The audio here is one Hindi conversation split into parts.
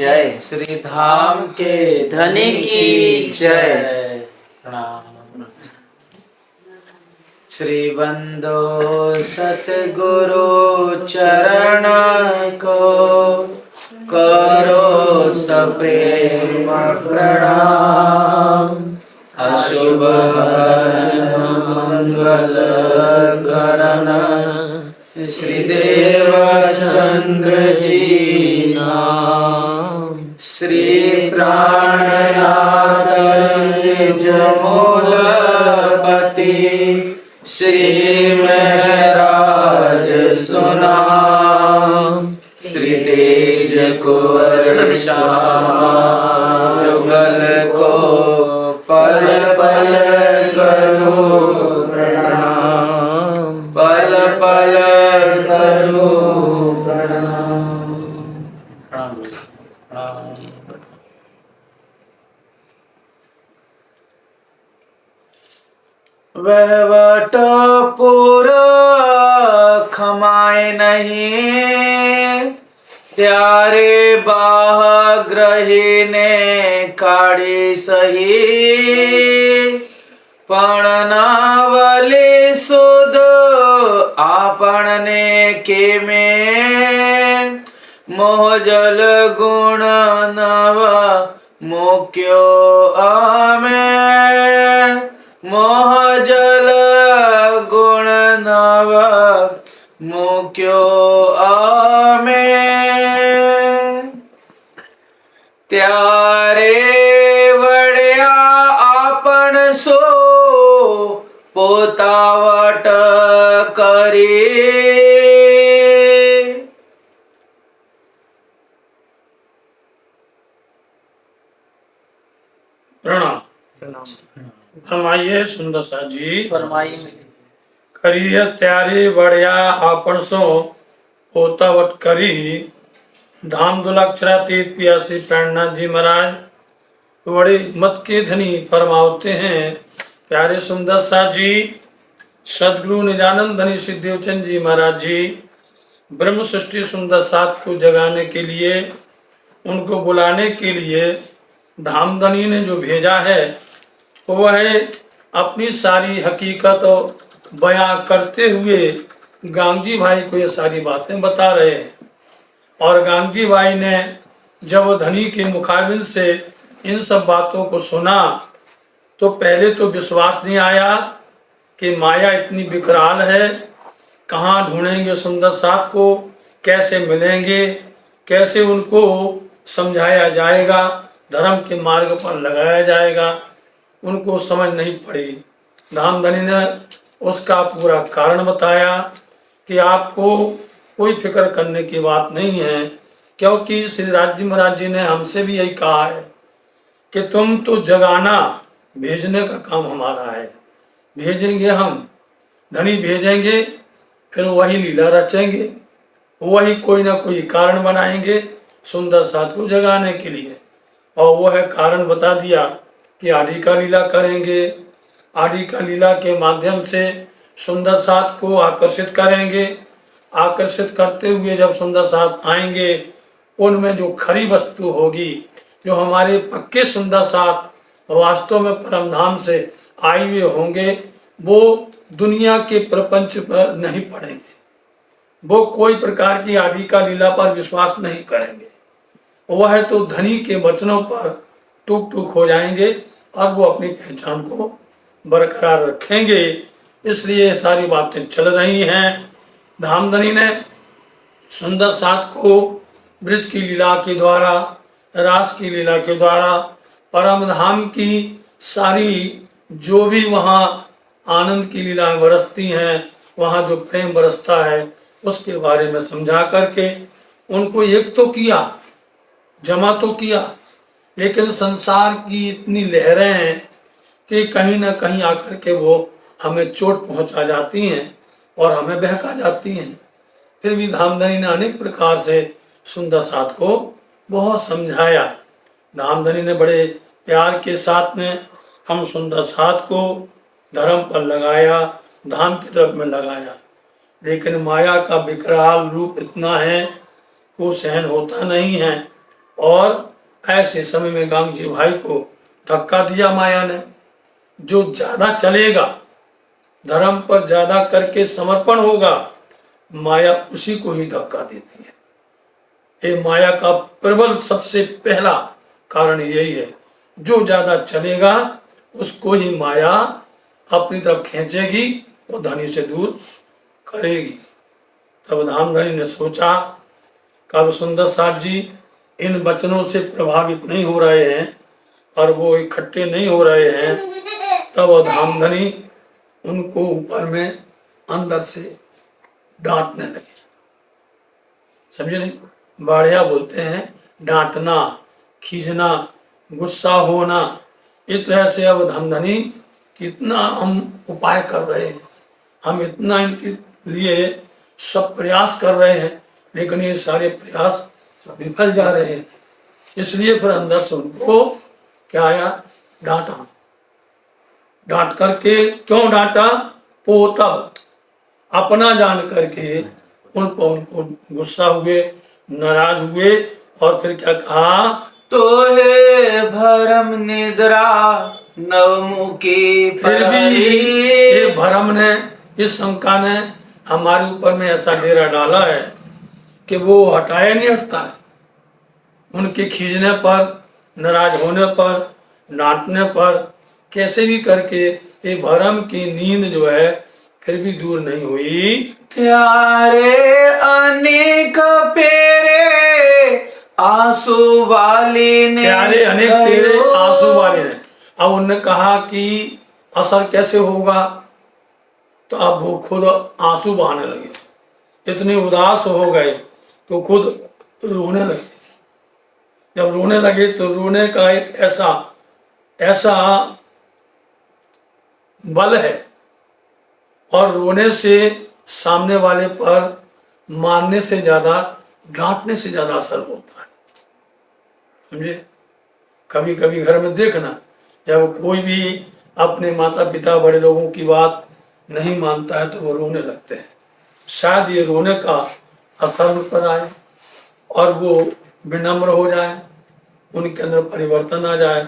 जय। श्री धाम के धनी की जय। प्रणाम। श्री बंदो सतगुरु चरण को करो सप्रेम प्रणाम। अशुभ मंगल करण श्री देव चंद्र जी नाम। श्री प्राणनाथ जमोलपति श्री महराज सुनाम। श्री तेज कुंवर श्यामा जुगल को पल पल करो प्रणाम। पल पल करो प्रणाम। वहवट पूरा खमाए नहीं, त्यारे बाह ग्रही ने काढ़ी सही। पणनावली सुध आपण ने के में, मोह जल गुण नवा मुक्यो आमे। मोह जल गुण नव मुक्यो आमे। त्यारे वड़या आपण सो पोतावट करी। प्रणाम। फरमाइए सुंदर सा जी। फरमाइए। करिए त्यारी बढ़िया आपण सो पोतावट करी। धाम दुलाक्षरातीत पियासी पैणनाथ जी महाराज बड़ी मत के धनी फरमावते हैं। प्यारे सुंदर सा जी सदगुरु निजानंद धनी सिद्धिवचन जी महाराज जी ब्रह्म सृष्टि सुंदर सात को जगाने के लिए, उनको बुलाने के लिए धामधनी ने जो भेजा है वह अपनी सारी हकीकत बयां करते हुए गांधी भाई को ये सारी बातें बता रहे हैं। और गांधी भाई ने जब धनी के मुखाबिल से इन सब बातों को सुना तो पहले तो विश्वास नहीं आया कि माया इतनी विकराल है। कहाँ ढूंढेंगे सुंदर साथ को, कैसे मिलेंगे, कैसे उनको समझाया जाएगा, धर्म के मार्ग पर लगाया जाएगा, उनको समझ नहीं पड़ी। धामधनी ने उसका पूरा कारण बताया कि आपको कोई फिक्र करने की बात नहीं है, क्योंकि श्री राज्य महाराज जी ने हमसे भी यही कहा है कि तुम तो जगाना, भेजने का काम हमारा है। भेजेंगे हम, धनी भेजेंगे, फिर वही लीला रचेंगे, वही कोई ना कोई कारण बनाएंगे सुंदर साथ को जगाने के लिए। और वह कारण बता दिया कि आदि का लीला करेंगे। आदि का लीला के माध्यम से सुंदर साथ को आकर्षित करेंगे। आकर्षित करते हुए जब सुंदर साथ आएंगे, उनमें जो खरी वस्तु होगी, जो हमारे पक्के सुंदर साथ वास्तव में परम धाम से आए हुए होंगे, वो दुनिया के प्रपंच पर नहीं पड़ेंगे। वो कोई प्रकार की आदि का लीला पर विश्वास नहीं करेंगे। वह तो धनी के वचनों पर टूक टूक हो जाएंगे और वो अपनी पहचान को बरकरार रखेंगे। इसलिए सारी बातें चल रही हैं। धामधनी ने सुंदर साथ को ब्रज की लीला के द्वारा, रास की लीला के द्वारा, परम धाम की सारी जो भी वहाँ आनंद की लीलाएं बरसती हैं, वहाँ जो प्रेम बरसता है, उसके बारे में समझा करके उनको एक तो किया, जमा तो किया, लेकिन संसार की इतनी लहरें हैं कि कहीं ना कहीं आकर के वो हमें चोट पहुंचा जाती हैं और हमें बहका जाती हैं। फिर भी धामधनी ने अनेक प्रकार से सुंदर साथ को बहुत समझाया। धामधनी ने बड़े प्यार के साथ में हम सुंदर साथ को धर्म पर लगाया, धाम की तरफ में लगाया। लेकिन माया का विकराल रूप इतना है वो सहन होता नहीं है। और ऐसे समय में गांगजी भाई को धक्का दिया माया ने। जो ज्यादा चलेगा, धर्म पर ज्यादा करके समर्पण होगा, माया उसी को ही धक्का देती है। ये माया का प्रबल सबसे पहला कारण यही है। जो ज्यादा चलेगा उसको ही माया अपनी तरफ खींचेगी और धनी से दूर करेगी। तब धामधनी ने सोचा कि अब सुंदर साथ जी इन वचनों से प्रभावित नहीं हो रहे हैं और वो इकट्ठे नहीं हो रहे हैं। तब धामधनी उनको ऊपर में अंदर से डांटने लगे। समझे नहीं? बाढ़िया बोलते हैं डांटना, खींचना, गुस्सा होना। इस तरह से अब धामधनी कितना हम उपाय कर रहे हैं, हम इतना इनके लिए सब प्रयास कर रहे हैं, लेकिन ये सारे प्रयास विफल जा रहे हैं। इसलिए फिर अंदर से उनको क्या आया? डांटा। डांट करके क्यों डांटा? पोता अपना जान करके उन पर उनको गुस्सा हुए, नाराज हुए और फिर क्या कहा? तो है भरम निद्रा नवमुखी फिर भी ये भरम ने, इस शंका ने हमारे ऊपर में ऐसा डेरा डाला है कि वो हटाया नहीं हटता है। उनके खींचने पर, नाराज होने पर, डांटने पर, कैसे भी करके ये भरम की नींद जो है फिर भी दूर नहीं हुई। त्यारे अनेक पेरे आंसू वाली ने, प्यारे अनेक पेरे आंसू वाले ने। अब उनने कहा कि असर कैसे होगा, तो अब वो खुद आंसू बहाने लगे। इतने उदास हो गए तो खुद रोने लगे। जब रोने लगे तो रोने का एक ऐसा बल है और रोने से सामने वाले पर मारने से ज्यादा, डांटने से ज्यादा असर होता है। समझे? कभी कभी घर में देखना, जब कोई भी अपने माता पिता बड़े लोगों की बात नहीं मानता है तो वो रोने लगते हैं। शायद ये रोने का असर उन पर आए और वो विनम्र हो जाए, उनके अंदर परिवर्तन आ जाए।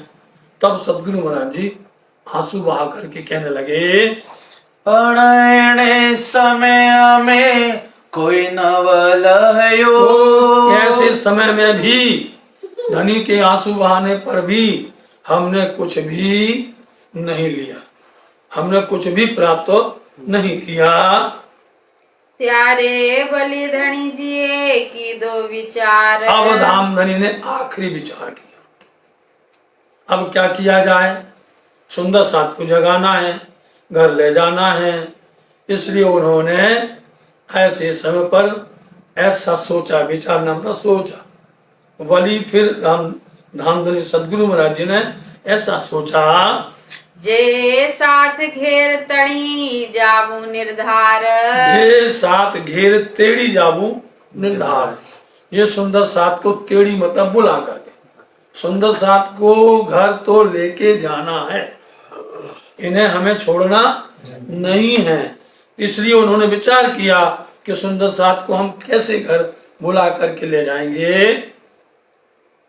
तब सदगुरु महाराज जी आंसू बहा करके कहने लगे, पढ़ने समय में कोई नवल तो ऐसे समय में भी धनी के आंसू बहाने पर भी हमने कुछ भी नहीं लिया, हमने कुछ भी प्राप्त नहीं किया। त्यारे बलि धनी जी की दो विचार। अब धामधनी ने आखिरी विचार किया। अब क्या किया जाए? सुंदर साथ को जगाना है, घर ले जाना है। इसलिए उन्होंने ऐसे समय पर ऐसा सोचा, विचार न मतलब सोचा। वली फिर धामधनी सदगुरु महाराज जी ने ऐसा सोचा, जे साथ घेर तणी जाबू निर्धार। जे साथ घेर तेड़ी जाबू निर्धार। ये सुंदर साथ को तेड़ी मतलब बुला करके, सुंदर साथ को घर तो लेके जाना है, इन्हें हमें छोड़ना नहीं है। इसलिए उन्होंने विचार किया कि सुंदर साथ को हम कैसे घर बुला करके ले जाएंगे।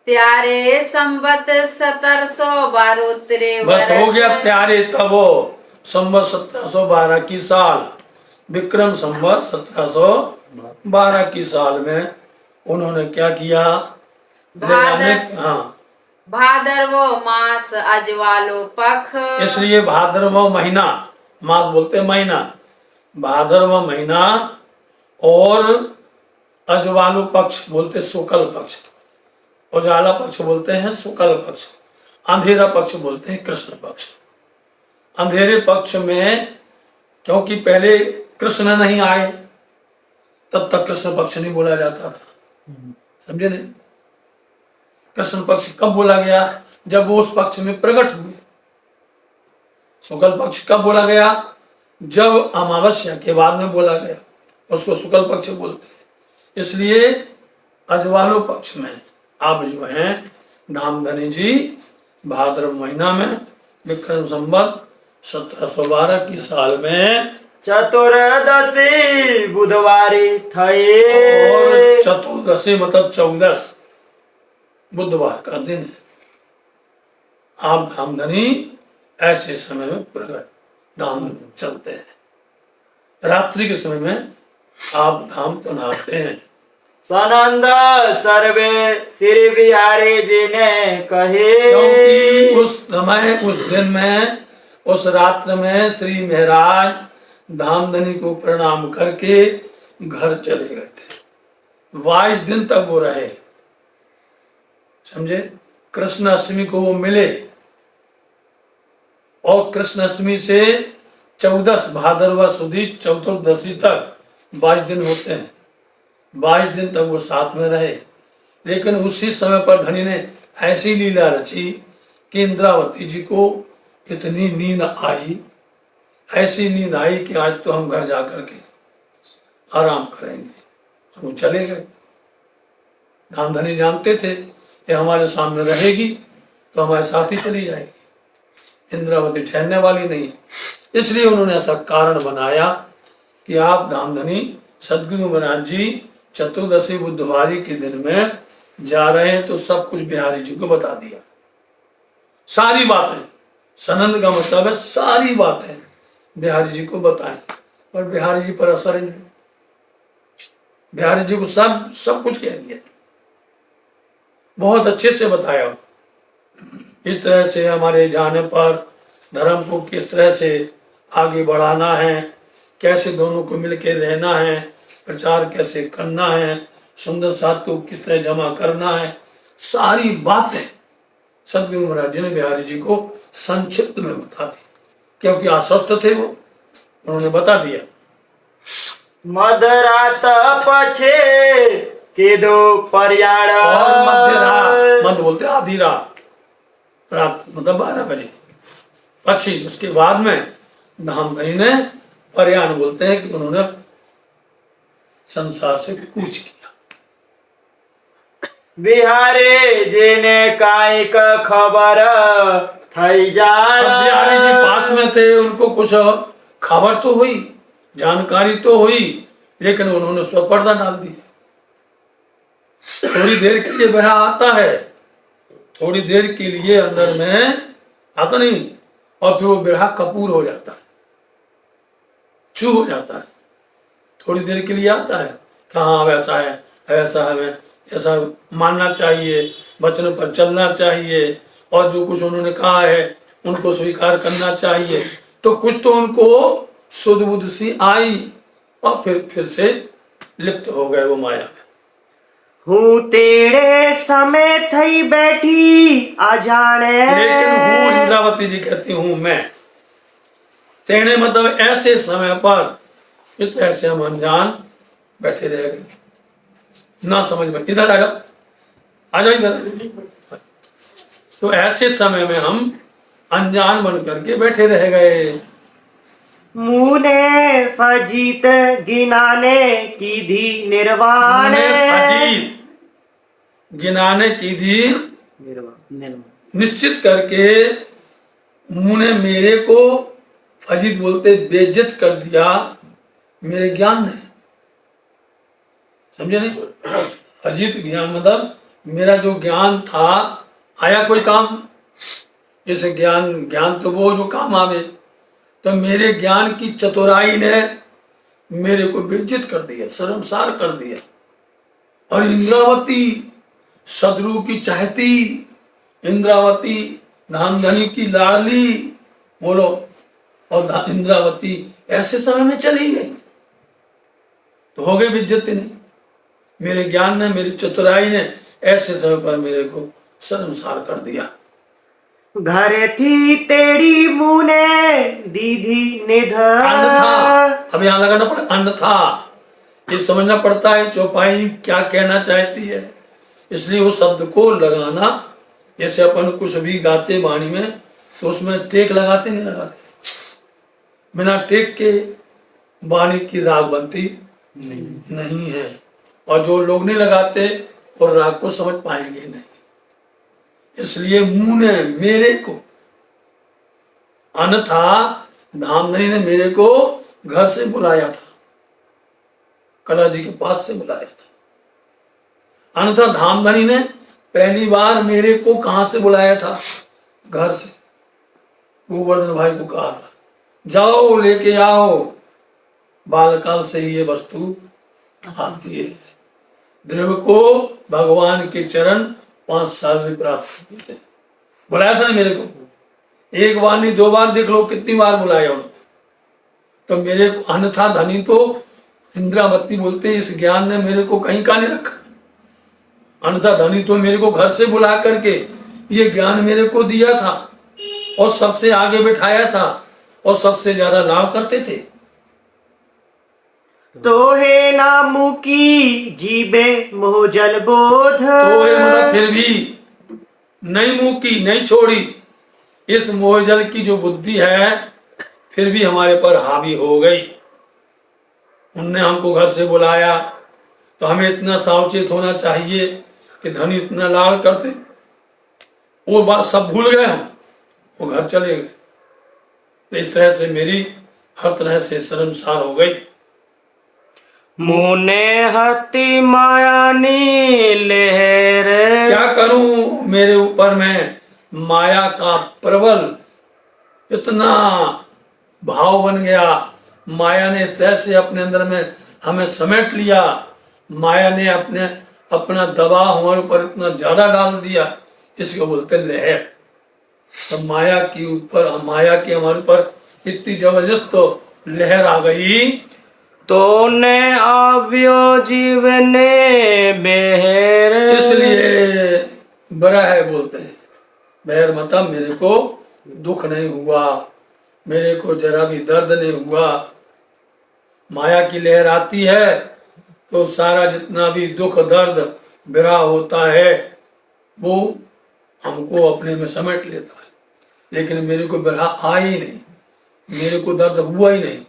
त्यारे संबत 1712 बस हो गया त्यारे। तब संबत 1712 की साल, विक्रम संबत 1712 की साल में उन्होंने क्या किया? हाँ, भादरवो मास अजवालो पख। इसलिए भादरवा महीना, मास बोलते महीना, भादरवा महीना और अजवालु पक्ष बोलते शुक्ल पक्ष, उजाला पक्ष बोलते हैं शुक्ल पक्ष, अंधेरा पक्ष बोलते हैं कृष्ण पक्ष। अंधेरे पक्ष में क्योंकि पहले कृष्ण नहीं आए तब तक कृष्ण पक्ष नहीं बोला जाता था। समझे नहीं? कृष्ण पक्ष कब बोला गया? जब वो उस पक्ष में प्रकट हुए। शुक्ल पक्ष कब बोला गया? जब अमावस्या के बाद में बोला गया, उसको शुक्ल पक्ष बोलते हैं। इसलिए अजवालो पक्ष में अब जो है धामधनी जी भाद्रव महीना में विक्रम संवत 1712 की साल में चतुर्दशी बुधवारी थे। और चतुर्दशी मतलब 14 बुधवार का दिन है। आप धामधनी ऐसे समय में प्रकट धाम चलते हैं। रात्रि के समय में आप धाम पधारते हैं। सनंद सर्वे श्री बिहारी जी ने कहे, क्योंकि उस समय, उस दिन में, उस रात्र में श्री महाराज धामधनी को प्रणाम करके घर चले गए थे। 22 दिन तक वो रहे, समझे। कृष्ण अष्टमी को वो मिले और कृष्ण अष्टमी से 14 भादरवा सुदी चतुर्दशी तक 22 दिन होते हैं। 22 दिन तक वो साथ में रहे। लेकिन उसी समय पर धनी ने ऐसी लीला रची कि इंद्रावती जी को इतनी नींद आई, ऐसी नींद आई कि आज तो हम घर जाकर के आराम करेंगे। वो चले गए। धामधनी जानते थे कि हमारे सामने रहेगी तो हमारे साथ ही चली जाएगी, इंद्रावती ठहरने वाली नहीं है। इसलिए उन्होंने ऐसा कारण बनाया कि आप धामधनी सदगुरु महाराज जी चतुर्दशी बुधवारी के दिन में जा रहे हैं, तो सब कुछ बिहारी जी को बता दिया, सारी बातें। सनंद का मतलब है सारी बातें बिहारी जी को बताएं, पर बिहारी जी पर असर नहीं। बिहारी जी को सब कुछ कह दिया, बहुत अच्छे से बताया। इस तरह से हमारे जाने पर धर्म को किस तरह से आगे बढ़ाना है, कैसे दोनों को मिलकर रहना है, प्रचार कैसे करना है, सुंदर साथ को किस तरह जमा करना है, सारी बातें सदगुरु महाराज जी ने बिहारी जी को संक्षिप्त में बता दी। क्योंकि अस्वस्थ थे वो, उन्होंने बता दिया। मध्यरात पछे के दो पर्याण, और मध्य रात, मध्य बोलते आधी रात, रात मतलब 12 बजे पछी, उसके बाद में धामधनी ने पर्याण बोलते हैं कि उन्होंने संसार से कूच किया। बिहारी जी ने काई का खबर थई जान। बिहारी जी पास में थे, उनको कुछ खबर तो हुई, जानकारी तो हुई, लेकिन उन्होंने उस पर पर्दा डाल दिया। थोड़ी देर के लिए बिरहा आता है, थोड़ी देर के लिए अंदर में आता नहीं, और फिर वो बिरहा कपूर हो जाता है, चू हो जाता है। थोड़ी देर के लिए आता है कि हाँ वैसा है, ऐसा है, ऐसा मानना चाहिए, वचन पर चलना चाहिए, और जो कुछ उन्होंने कहा है उनको स्वीकार करना चाहिए। तो कुछ तो उनको सुध बुध सी आई, और फिर से लिप्त हो गए वो माया में। हूँ तेरे समय थई बैठी आ जाने, लेकिन हूँ, इंद्रावती जी कहती हूँ मैं, तेने मतलब ऐसे समय पर इस ऐसे हम अनजान बैठे रह गए, ना समझ में। इधर आ जाओ इधर। तो ऐसे समय में हम अनजान बन करके बैठे रह गए। मुँह ने फजीत गिनाने की धी निर्वाण, अजीत गिनाने की धी निश्चित करके मुंह ने मेरे को, फजीत बोलते बेइज्जत कर दिया मेरे ज्ञान ने, समझे नहीं। फजीत ज्ञान मतलब मेरा जो ज्ञान था आया कोई काम, इस ज्ञान तो वो जो काम आवे, तो मेरे ज्ञान की चतुराई ने मेरे को बेइज्जत कर दिया, शर्मसार कर दिया। और इंद्रावती सदरू की चाहती, इंद्रावती धामधनी की लाडली, बोलो, और इंद्रावती ऐसे समय में चली गई तो हो गई बेइज्जती नहीं। मेरे ज्ञान ने, मेरी चतुराई ने ऐसे समय पर मेरे को शर्मसार कर दिया। घर थी तेरी मुँह ने दीधी निधर, अन्यथा, अब यहाँ लगाना पड़ा अन्यथा, ये समझना पड़ता है चौपाई क्या कहना चाहती है, इसलिए उस शब्द को लगाना। जैसे अपन कुछ भी गाते वाणी में तो उसमें टेक लगाते नहीं लगाते, बिना टेक के वाणी की राग बनती नहीं है, और जो लोग नहीं लगाते और राग को समझ पाएंगे नहीं। इसलिए मुंह ने मेरे को, अन्यथा धामधनी ने मेरे को घर से बुलाया था, कला जी के पास से बुलाया था। अन्यथा धामधनी ने पहली बार मेरे को कहां से बुलाया था? घर से। गोवर्धन भाई को कहा था जाओ लेके आओ। बालकाल से ही ये वस्तु आती है। ध्रुव को भगवान के चरण 5 साल में प्राप्त हुए थे। बुलाया था ना मेरे को, एक बार नहीं 2 बार, देख लो कितनी बार बुलाया उन्होंने। तो मेरे को अन्यथा धनी तो इंद्रावती बोलते इस ज्ञान ने मेरे को कहीं का नहीं रखा। अन्यथा धनी तो मेरे को घर से बुला करके ये ज्ञान मेरे को दिया था और सबसे आगे बिठाया था और सबसे ज्यादा लाभ करते थे। तो है नामू की जीबे मोह जल बोध। तो है मतलब फिर भी नहीं मुकी, नहीं छोड़ी। इस मोहजल की जो बुद्धि है फिर भी हमारे पर हावी हो गई। उनने हमको घर से बुलाया तो हमें इतना सावचेत होना चाहिए कि धनी इतना लाड़ करते, वो बात सब भूल गए, हम वो घर चले गए। तो इस तरह से मेरी हर तरह से शर्मसार हो गई। मुने हति माया नीलेर। क्या करूं, मेरे ऊपर में माया का प्रबल इतना भाव बन गया। माया ने इस तरह से अपने अंदर में हमें समेट लिया। माया ने अपना दबाव हमारे ऊपर इतना ज्यादा डाल दिया, इसको बोलते लहर। तो माया की हमारे ऊपर इतनी जबरदस्त तो लहर आ गई। तो ने आव्यो जीवने बेहर। इसलिए बड़ा है बोलते हैं बहर, मतलब मेरे को दुख नहीं हुआ, मेरे को जरा भी दर्द नहीं हुआ। माया की लहर आती है तो सारा जितना भी दुख दर्द विरह होता है वो हमको अपने में समेट लेता है। लेकिन मेरे को विरह आया ही नहीं, मेरे को दर्द हुआ ही नहीं,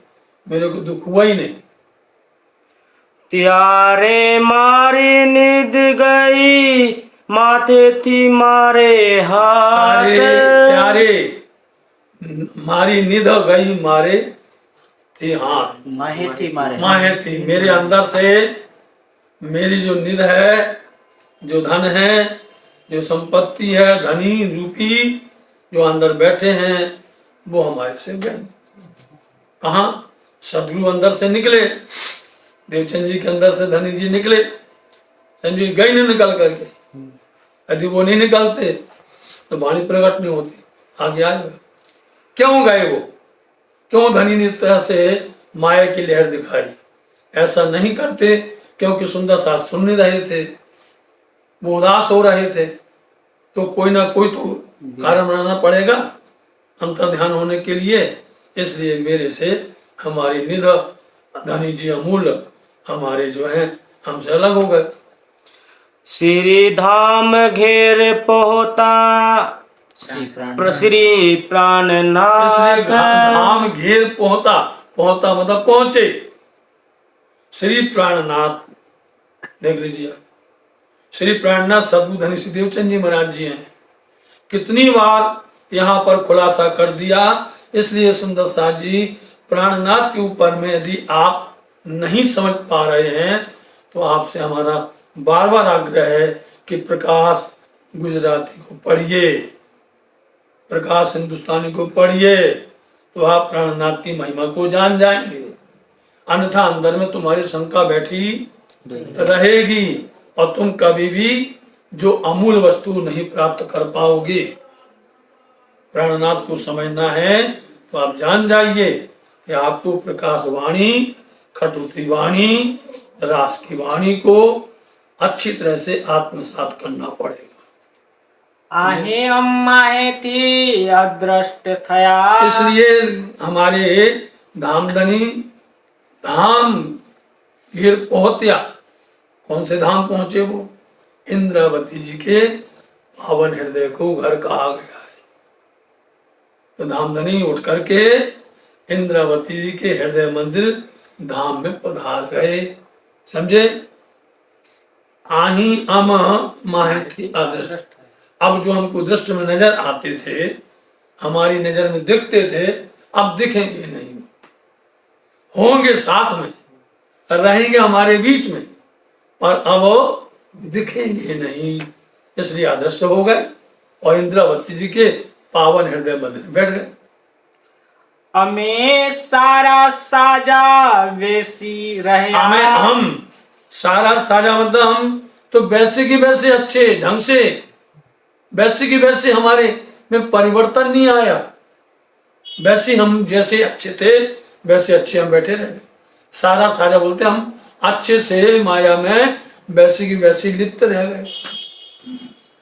मेरे को दुख हुआ ही नहीं। त्यारे मारी निद गई माथे थी मारे हाथ। त्यारे मारी निद गई मारे थी हाथ। माहे थी मारे। माहे थी मेरे अंदर से, मेरी जो निध है, जो धन है, जो संपत्ति है, धनी रूपी जो अंदर बैठे हैं वो हमारे से गए। कहा? सदगुरु अंदर से निकले, देवचंद जी के अंदर से धनी जी निकले, संजय गए नहीं निकल करके। यदि वो नहीं निकलते तो वाणी प्रकट नहीं होती, आगे आ जाए। क्यों गए वो? क्यों धनी ने इस तरह से माया की लहर दिखाई? ऐसा नहीं करते क्योंकि सुंदर साथ सुन नहीं रहे थे, वो उदास हो रहे थे। तो कोई ना कोई तो कारण बनाना पड़ेगा अंतर ध्यान होने के लिए। इसलिए मेरे से हमारी निध धनी जी अमूल्य हमारे जो है हमसे अलग हो गए। श्री धाम घेर पहुता श्री प्राणनाथ। इसलिए धाम घेर पहुंता मतलब पहुंचे। श्री प्राणनाथ देख लीजिए, श्री प्राणनाथ सदगुरु धनी श्री देवचंद जी महाराज जी हैं। कितनी बार यहाँ पर खुलासा कर दिया। इसलिए सुंदर साथ जी प्राणनाथ के ऊपर में यदि आप नहीं समझ पा रहे हैं तो आपसे हमारा बार बार आग्रह है कि प्रकाश गुजराती को पढ़िए, प्रकाश हिंदुस्तानी को पढ़िए, तो आप प्राणनाथ की महिमा को जान जाएंगे। अन्यथा अंदर में तुम्हारी शंका बैठी रहेगी और तुम कभी भी जो अमूल वस्तु नहीं प्राप्त कर पाओगे। प्राणनाथ को समझना है तो आप जान जाइए कि आपको प्रकाश वाणी, खटुती वाणी, रास की वाणी को अच्छी तरह से आत्मसात करना पड़ेगा। आहे अम्माहे थी अदृष्ट थया। इसलिए हमारे धामधनी धाम गिर पहुंचा। कौन से धाम पहुंचे वो? इंद्रावती जी के पावन हृदय को घर कहा गया है। तो धामधनी उठ करके इंद्रावती जी के हृदय मंदिर धाम में पधार गए। समझे? आही अम माहे थी अदृष्ट। अब जो हमको दृष्टि में नजर आते थे, हमारी नजर में दिखते थे, अब दिखेंगे नहीं। होंगे साथ में, रहेंगे हमारे बीच में, पर अब दिखेंगे नहीं। इसलिए अदृश्य हो गए और इंद्रावती जी के पावन हृदय मंदिर में बैठ गए। हमें सारा साजा वैसी रहे हम सारा साजा मतलब हम तो वैसे की वैसे अच्छे ढंग से, वैसे की वैसे हमारे में परिवर्तन नहीं आया, वैसे हम जैसे अच्छे थे वैसे अच्छे हम बैठे रह गए। सारा साजा बोलते हम अच्छे से माया में वैसे की वैसे लिप्त रह गए।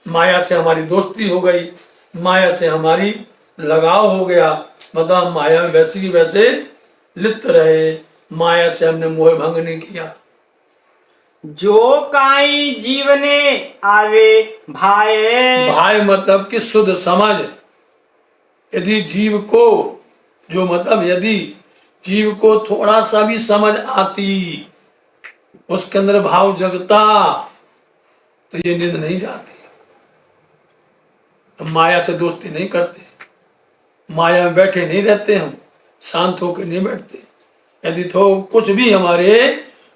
माया से हमारी दोस्ती हो गई, माया से हमारी लगाव हो गया, मतलब हम माया में वैसे की वैसे लिप्त रहे, माया से हमने मोह भंग नहीं किया। जो काई जीवने आवे भाए भाई मतलब कि शुद्ध समझ, यदि जीव को जो मतलब यदि जीव को थोड़ा सा भी समझ आती, उसके अंदर भाव जगता, तो ये नींद नहीं जाती। हम माया से दोस्ती नहीं करते, माया में बैठे नहीं रहते, हम शांत होकर नहीं बैठते। यदि तो कुछ भी हमारे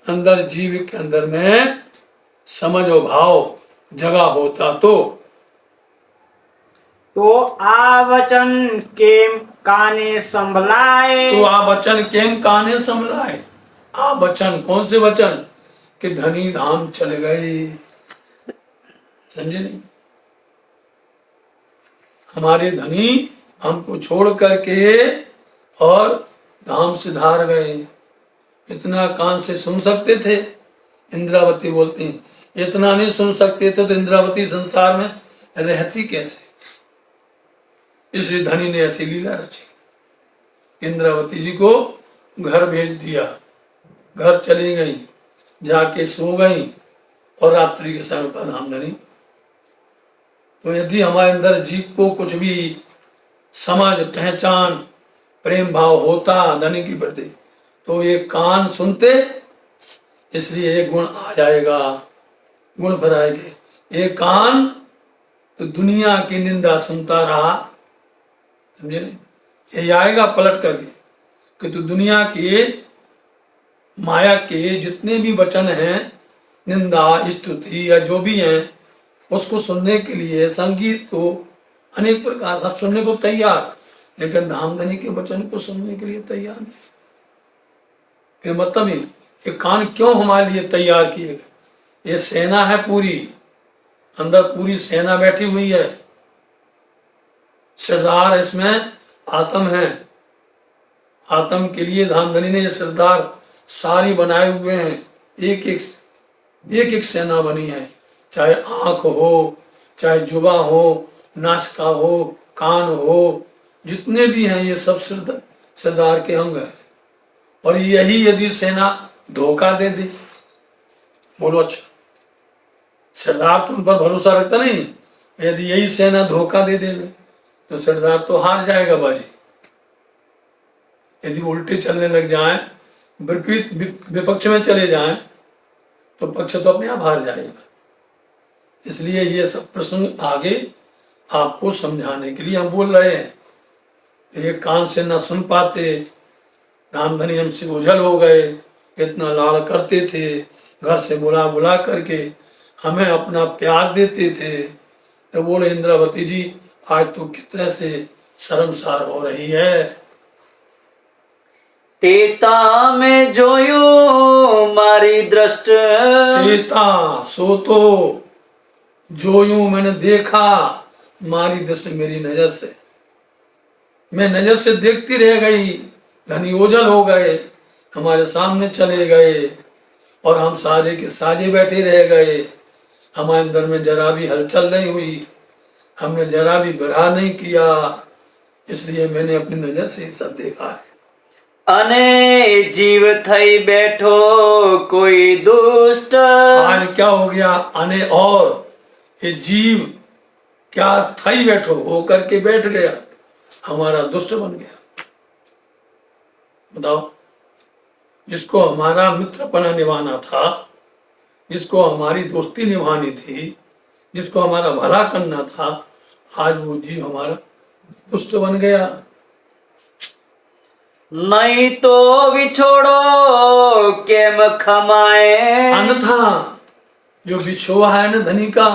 अंदर जीव के अंदर में समझ और भाव जगा होता तो आ वचन केम काने संभलाए तो आ वचन केम काने संभलाए। आ वचन कौन से वचन कि धनी धाम चल गए, समझे नहीं। हमारे धनी हमको छोड़ करके और धाम से धार गए। इतना कान से सुन सकते थे, इंद्रावती बोलती हैं इतना नहीं सुन सकते थे तो इंद्रावती संसार में रहती कैसे। इसलिए धनी ने ऐसी लीला रची, इंद्रावती जी को घर भेज दिया, घर चली गई, जाके सो गई और रात्रि के समय पर धामधनी। तो यदि हमारे अंदर जीव को कुछ भी समझ पहचान प्रेम भाव होता धनी के प्रति, तो ये कान सुनते, इसलिए ये गुण आ जाएगा, गुण फिर आएंगे। ये कान तो दुनिया की निंदा सुनता रहा, समझे नहीं, ये आएगा पलट करके कि तो दुनिया के माया के जितने भी वचन हैं, निंदा स्तुति या जो भी हैं, उसको सुनने के लिए संगीत को अनेक प्रकार सब सुनने को तैयार, लेकिन धामधनी के वचन को सुनने के लिए तैयार नहीं। फिर मतलब ये कान क्यों हमारे लिए तैयार किए गए? ये सेना है पूरी, अंदर पूरी सेना बैठी हुई है, सरदार इसमें आत्म है। आत्म के लिए धामधनी ने ये सरदार सारी बनाए हुए हैं, एक एक सेना बनी है, चाहे आंख हो, चाहे जुबा हो, नासिका हो, कान हो, जितने भी हैं ये सब सरदार के अंग है। और यही यदि सेना धोखा दे दी, बोलो अच्छा, सरदार तो उन पर भरोसा रखता नहीं, यदि यही सेना धोखा दे दे तो सरदार तो हार जाएगा बाजी। यदि उल्टे चलने लग जाए, विपरीत विपक्ष में चले जाएं, तो पक्ष तो अपने आप हार जाएगा। इसलिए ये सब प्रसंग आगे आपको समझाने के लिए हम बोल रहे हैं। ये कान से न सुन पाते, धामधनी हमसे ओझल हो गए, इतना लाड़ करते थे, घर से बुला बुला करके हमें अपना प्यार देते थे, तो बोले इंद्रावती जी आज तो किस तरह से शर्मसार हो रही है। तेता में जोयो मारी दृष्ट, तेता सो तो जो यूं मैंने देखा, मारी दृष्टि मेरी नजर से, मैं नजर से देखती रह गई। धनी ओझल हो गए, हमारे सामने चले गए और हम सारे के साजे बैठे रह गए। हमारे अंदर में जरा भी हलचल नहीं हुई, हमने जरा भी बड़ा नहीं किया, इसलिए मैंने अपनी नजर से ये सब देखा है। अने जीव थई बैठो कोई दुष्ट, आज क्या हो गया अने, और ये जीव क्या थई बैठो हो करके बैठ गया, हमारा दुष्ट बन गया। बताओ, जिसको हमारा मित्रपना निभाना था, जिसको हमारी दोस्ती निभानी थी, जिसको हमारा भला करना था, आज वो जीव हमारा दुष्ट बन गया। नहीं तो बिछोड़ो केम खमाए, अन्यथा जो बिछोआ है ना धनी का,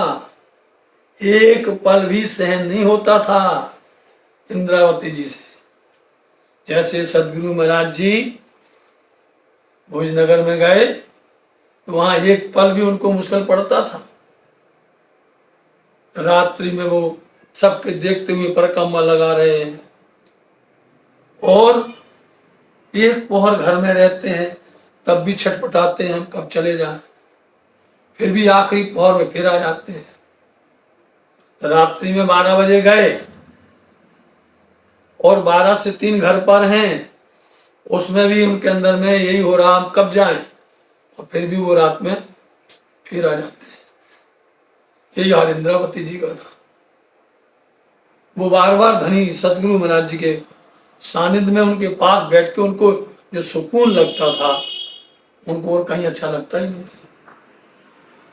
एक पल भी सहन नहीं होता था इंद्रावती जी से। जैसे सदगुरु महाराज जी भोजनगर में गए तो वहां एक पल भी उनको मुश्किल पड़ता था। रात्रि में वो सबके देखते हुए परिक्रमा लगा रहे हैं और एक पहर घर में रहते हैं तब भी छटपटाते हैं हम कब चले जाएं, फिर भी आखिरी पहर में फिर आ जाते हैं। रात्रि में 12 बजे गए और 12 से 3 घर पर हैं, उसमें भी उनके अंदर में यही हो रहा हम कब जाएं, और फिर भी वो रात में फिर आ जाते हैं। यही हाल इंद्रावती जी का था। वो बार बार धनी सतगुरु महाराज जी के सानिध्य में उनके पास बैठ के उनको जो सुकून लगता था उनको और कहीं अच्छा लगता ही नहीं था।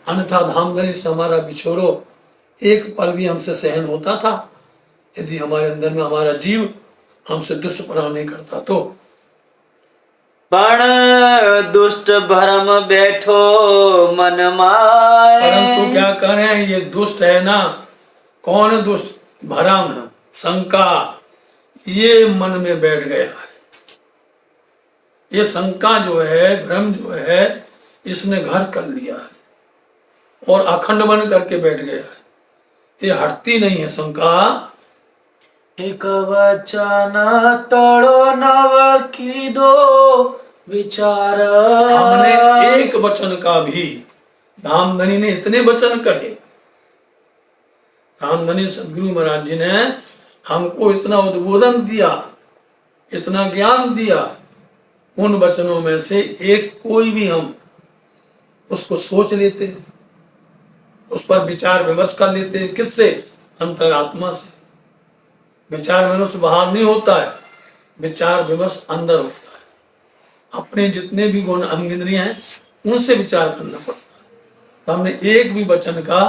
अन्यथा धामधनी से हमारा बिछोड़ो एक पल भी हमसे सहन होता था यदि हमारे अंदर में हमारा जीव हमसे दुष्प्रभाव नहीं करता तो। पण दुष्ट भरम बैठो मन माय। परंतु क्या करें, ये दुष्ट है ना। कौन है दुष्ट? भरम, शंका, ये मन में बैठ गया है। ये शंका जो है, भ्रम जो है, इसने घर कर लिया है और अखंड बन करके बैठ गया है। ये हटती नहीं है शंका। एक वचन तोड़ो नव की दो विचार। हमने एक वचन का भी, धामधनी ने इतने वचन कहे, धामधनी सदगुरु महाराज जी ने हमको इतना उद्बोधन दिया, इतना ज्ञान दिया, उन वचनों में से एक कोई भी हम उसको सोच लेते, उस पर विचार विमर्श कर लेते। किससे? अंतरात्मा से। विचार विमर्श बाहर नहीं होता है, विचार विमर्श अंदर होता है। अपने जितने भी गुण अंग इंद्रियां हैं उनसे विचार करना पड़ता है। तो हमने एक भी वचन का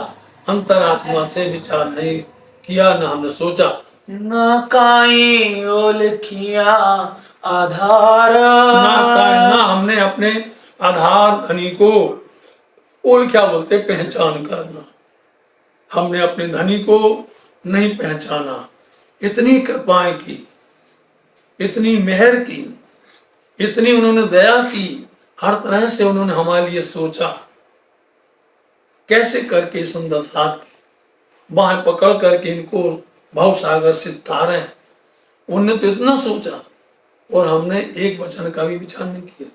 अंतरात्मा से विचार नहीं किया, ना हमने सोचा। न काई ओलखिया आधार। ना हमने अपने आधार धनी को, और क्या बोलते, पहचान करना। हमने अपने धनी को नहीं पहचाना। इतनी कृपाएं की, इतनी मेहर की, इतनी उन्होंने दया की, हर तरह से उन्होंने हमारे लिए सोचा। कैसे करके सुंदर साथ की बाहें पकड़ करके इनको भाव सागर से तारे। उनने तो इतना सोचा और हमने एक वचन का भी विचार नहीं किया।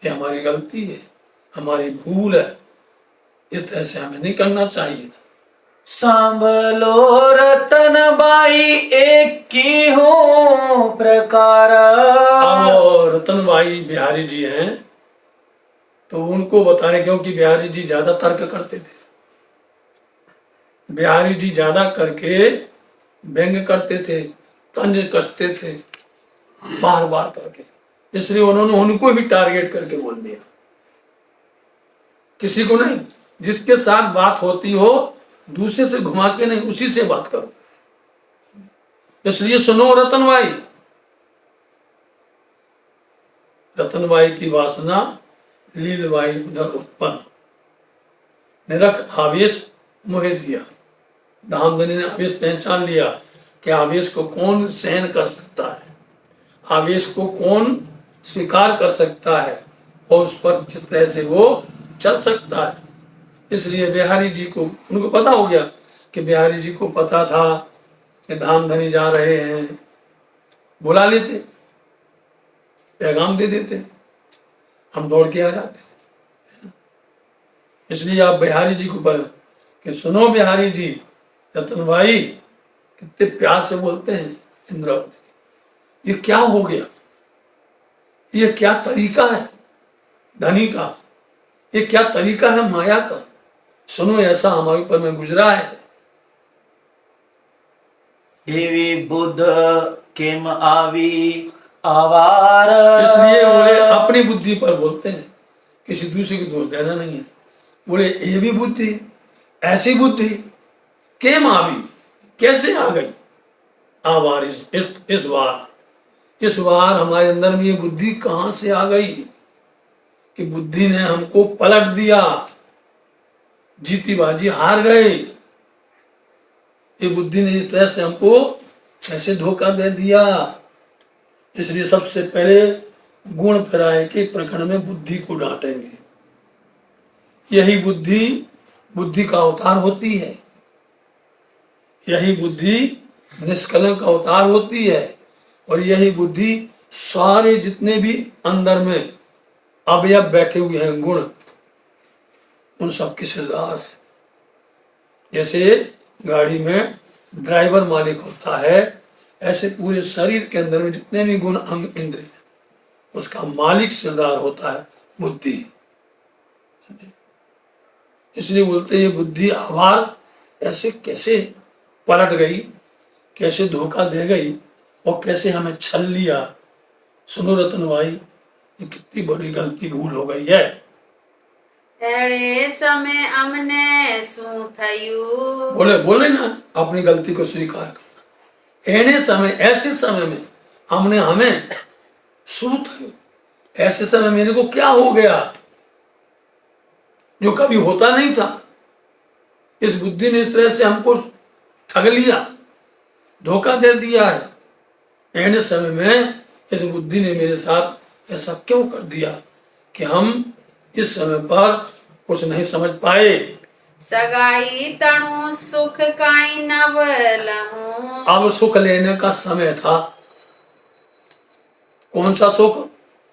ये हमारी गलती है, हमारी भूल है। इस तरह से हमें नहीं करना चाहिए। सांभलो रतन बाई एक की हो प्रकार। और रतन बाई बिहारी जी हैं तो उनको बताने, क्योंकि बिहारी जी ज्यादा तर्क करते थे। बिहारी जी ज्यादा करके व्यंग करते थे, तंज कसते थे बार बार करके, इसलिए उन्होंने उनको ही टारगेट करके बोल दिया, किसी को नहीं। जिसके साथ बात होती हो दूसरे से घुमा के नहीं, उसी से बात करो। इसलिए सुनो रतनबाई। रतनबाई की वासना लीलबाई उधर उत्पन्न, निरख आवेश मोहे दिया। धामधनी ने आवेश पहचान लिया कि आवेश को कौन सहन कर सकता है, आवेश को कौन स्वीकार कर सकता है और उस पर किस तरह से वो चल सकता है। इसलिए बिहारी जी को, उनको पता हो गया कि बिहारी जी को पता था कि धामधनी जा रहे हैं, बुला लेते, पैगाम दे देते, हम दौड़ के आ जाते। इसलिए आप बिहारी जी को बोले कि सुनो बिहारी जी, रतन भाई कितने प्यार से बोलते हैं इंद्रावती, ये क्या हो गया, ये क्या तरीका है धनी का, ये क्या तरीका है माया का। सुनो, ऐसा हमारे ऊपर में गुजरा है। एवी बुद्ध केम आवी आवार। इसलिए बोले अपनी बुद्धि पर बोलते हैं, किसी दूसरे की दोष देना नहीं है। बोले ये भी बुद्धि, ऐसी बुद्धि केम आवी, कैसे आ गई आवार। इस बार हमारे अंदर में ये बुद्धि कहां से आ गई कि बुद्धि ने हमको पलट दिया। जीती बाजी हार गए। ये बुद्धि ने इस तरह से हमको कैसे धोखा दे दिया। इसलिए सबसे पहले गुण फिराए के प्रकरण में बुद्धि को डांटेंगे। यही बुद्धि का अवतार होती है। यही बुद्धि निष्कलंक अवतार होती है। और यही बुद्धि सारे जितने भी अंदर में अवयव बैठे हुए हैं गुण, उन सब की सरदार है। जैसे गाड़ी में ड्राइवर मालिक होता है, ऐसे पूरे शरीर के अंदर में जितने भी गुण अंग इंद्रिय, उसका मालिक सरदार होता है बुद्धि। इसलिए बोलते ये बुद्धि आभार ऐसे कैसे पलट गई, कैसे धोखा दे गई और कैसे हमें छल लिया। सुनो रतन भाई, ये कितनी बड़ी गलती भूल हो गई है। एड़े समय हमने शू थयू। बोले ना, अपनी गलती को स्वीकार करना। एने समय, ऐसे समय में हमने हमें शू थयू, ऐसे समय मेरे को क्या हो गया जो कभी होता नहीं था। इस बुद्धि ने इस तरह से हमको ठग लिया, धोखा दे दिया है। ऐसे समय में इस बुद्धि ने मेरे साथ ऐसा क्यों कर दिया कि हम इस समय पर कुछ नहीं समझ पाए। सगाई तणु सुख काई नव लहूं। अब सुख लेने का समय था। कौन सा सुख?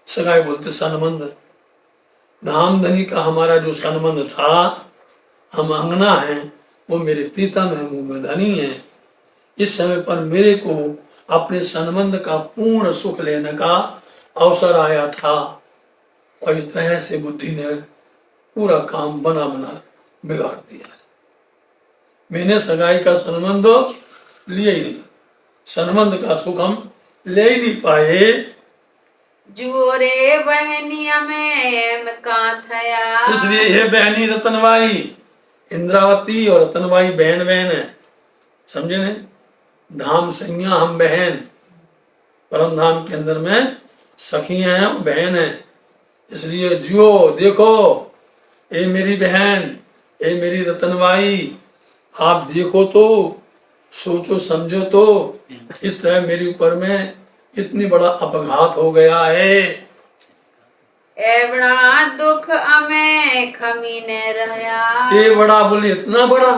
सगाई बोलते सनबंध। धामधनी का हमारा जो सनबंध था, हम अंगना है, वो मेरे प्रीतम है, वो में धनी है। इस समय पर मेरे को अपने संबंध का पूर्ण सुख लेने का अवसर आया था। और इस तरह से बुद्धि ने पूरा काम बना बिगाड़ दिया। मैंने सगाई का संबंध लिया ही नहीं, संबंध का सुख हम ले ही नहीं पाए। जोरे बहनिया में का थया। इसलिए ये बहनी रतनबाई, इंद्रावती और रतनबाई बहन बहन है, समझे ने? धाम संज्ञा हम बहन, परम धाम के अंदर में सखी हैं, बहन है। इसलिए जियो, देखो, ए मेरी बहन, ए मेरी रतनबाई, आप देखो तो, सोचो समझो तो, इस तरह मेरे ऊपर में इतनी बड़ा अपघात हो गया है। ए बड़ा दुख हमें खमी ने रहा। ये बड़ा बोले, इतना बड़ा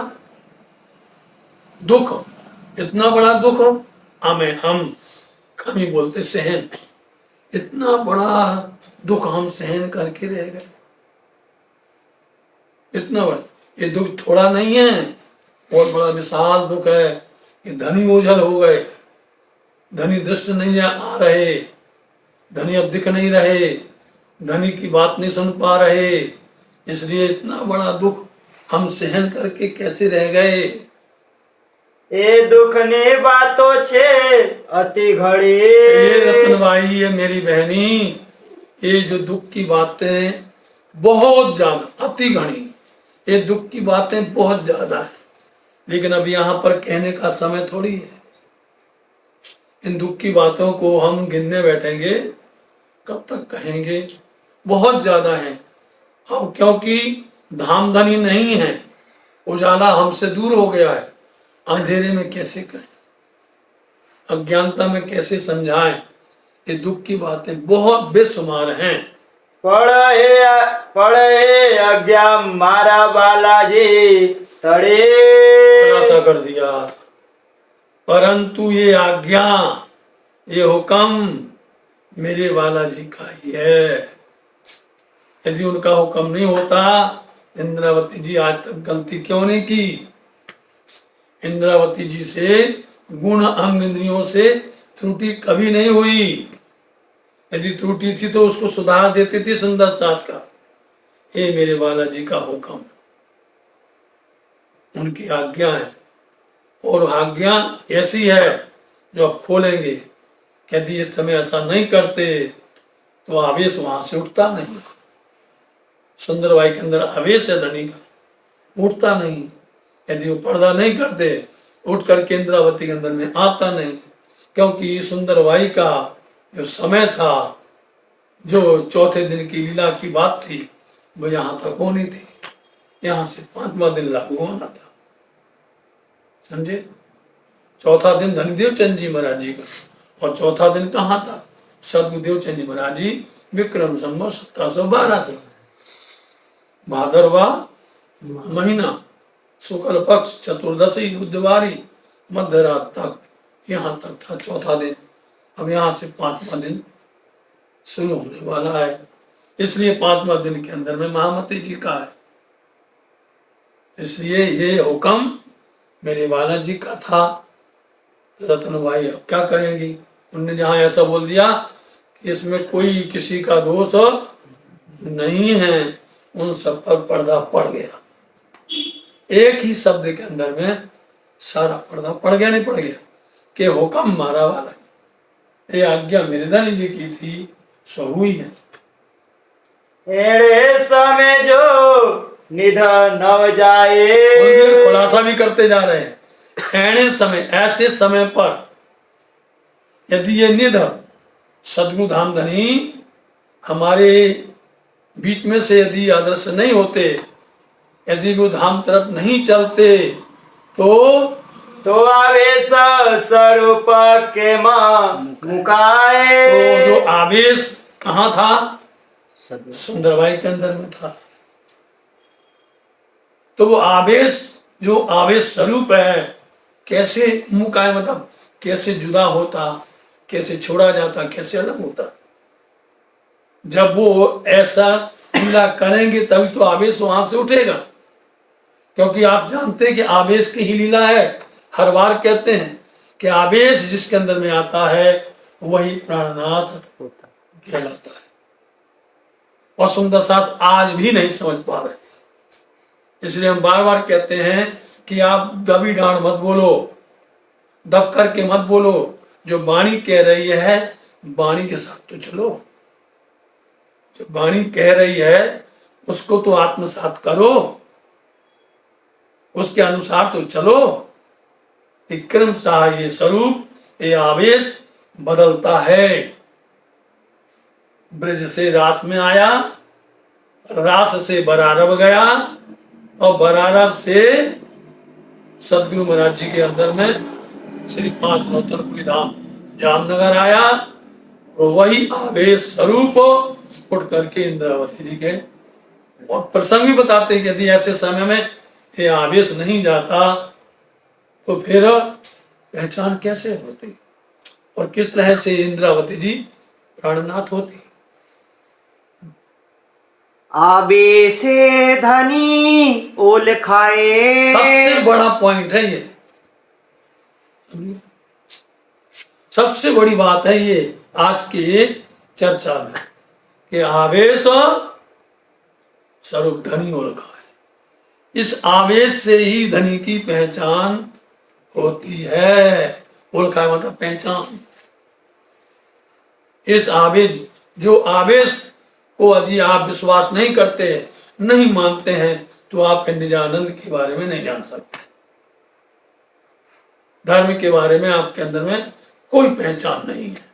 दुख, इतना बड़ा दुख हमें, हम खमी बोलते सहन, इतना बड़ा दुख हम सहन करके रह गए। इतना बड़ा ये दुख थोड़ा नहीं है, बहुत बड़ा विशाल दुख है। ये धनी ओझल हो गए, धनी दृष्ट नहीं आ रहे, धनी अब दिख नहीं रहे, धनी की बात नहीं सुन पा रहे। इसलिए इतना बड़ा दुख हम सहन करके कैसे रह गए। ए दुख ने बातों छे अति घड़ी। रतनबाई, ये मेरी बहनी, ये जो दुख की बातें बहुत ज्यादा, अति घनी, ये दुख की बातें बहुत ज्यादा है। लेकिन अब यहाँ पर कहने का समय थोड़ी है। इन दुख की बातों को हम गिनने बैठेंगे, कब तक कहेंगे? बहुत ज्यादा है। अब क्योंकि धामधनी नहीं है, उजाला हमसे दूर हो गया है, अंधेरे में कैसे कहें, अज्ञानता में कैसे समझाएं? ये दुख की बातें बहुत बेशुमार हैं। पढ़े अज्ञा मारा बालाजी तड़े। खुलासा कर दिया, परंतु ये आज्ञा, ये हुक्म मेरे बालाजी का ही है। यदि उनका हुक्म नहीं होता, इंद्रावती जी आज तक गलती क्यों नहीं की? इंद्रावती जी से गुण अंग इंद्रियों से त्रुटि कभी नहीं हुई। यदि त्रुटि थी तो उसको सुधार देते थे सुंदर साथ का। ये मेरे बालाजी का हुक्म, उनकी आज्ञा है। और आज्ञा ऐसी है जो अब खोलेंगे। यदि इस समय ऐसा नहीं करते तो आवेश वहां से उठता नहीं। सुंदरबाई के अंदर आवेश है धनी का, उठता नहीं। यदि वो पर्दा नहीं करते, उठ करके इंद्रावती के अंदर में आता नहीं। क्योंकि सुंदरबाई का जो समय था, जो चौथे दिन की लीला की बात थी, वो यहाँ तक होनी थी। यहां से 5वां दिन लागू होना था, समझे। चौथा दिन धनदेव चंद जी महाराज जी का, और चौथा दिन कहाँ था, सदगुरुदेव चंद जी महाराज जी विक्रम संवत 1712 से भादरवा महीना शुक्ल पक्ष चतुर्दशी बुधवारी मध्य रात तक, यहाँ तक था चौथा दिन। अब यहाँ से 5वां दिन शुरू होने वाला है, इसलिए 5वां दिन के अंदर में महामती जी का है। इसलिए ये हुक्म मेरे बाला जी का था। रतन भाई अब क्या करेंगी, उनने जहां ऐसा बोल दिया कि इसमें कोई किसी का दोष नहीं है, उन सब पर पर्दा पड़ गया। एक ही शब्द के अंदर में सारा पर्दा पड़ गया, नहीं पड़ गया, कि हुक्म मारा वाला, ये आज्ञा मेरे दानी जी की थी, सो हुई है। एड़े समय जो निधन नव जाए, खुलासा भी करते जा रहे हैं। ऐने समय, ऐसे समय पर यदि ये निध सदगुरु धाम धनी हमारे बीच में से यदि आदर्श नहीं होते, यदि वो धाम तरफ नहीं चलते, तो आवेश स्वरूप के मुकाए। तो जो आवेश कहाँ था, सुंदरबाई के अंदर में था। तो वो आवेश जो आवेश स्वरूप है, कैसे मुकाए, मतलब कैसे जुदा होता, कैसे छोड़ा जाता, कैसे अलग होता। जब वो ऐसा लीला करेंगे तभी तो आवेश वहां से उठेगा, क्योंकि आप जानते हैं कि आवेश की ही लीला है। हर बार कहते हैं कि आवेश जिसके अंदर में आता है वही प्राणनाथ कहलाता है। और सुंदर साथ आज भी नहीं समझ पा रहे, इसलिए हम बार बार कहते हैं कि आप दबी डांड मत बोलो, दब करके मत बोलो। जो वाणी कह रही है वाणी के साथ तो चलो, जो वाणी कह रही है उसको तो आत्मसात करो, उसके अनुसार तो चलो। विक्रम सा ये स्वरूप, ये आवेश बदलता है। ब्रज से रास में आया, रास से बरारब गया, और बरारब से सदगुरु महाराज जी के अंदर में श्री 5 नौतनपुरी धाम जामनगर आया, और वही आवेश स्वरूप उठ करके इंद्रावती जी के। और प्रसंग भी बताते हैं कि यदि ऐसे समय में ये आवेश नहीं जाता तो फिर पहचान कैसे होती, और किस तरह से इंद्रावती जी प्राणनाथ होती। आवेशे धनी ओल खाए, सबसे बड़ा पॉइंट है ये, सबसे बड़ी बात है ये आज की चर्चा में, कि आवेश स्वरूप धनी ओल खाए। इस आवेश से ही धनी की पहचान होती है। ओल खाए मतलब पहचान। इस आवेश, जो आवेश को यदि आप विश्वास नहीं करते, नहीं मानते हैं, तो आप निजानंद के बारे में नहीं जान सकते। धर्म के बारे में आपके अंदर में कोई पहचान नहीं है,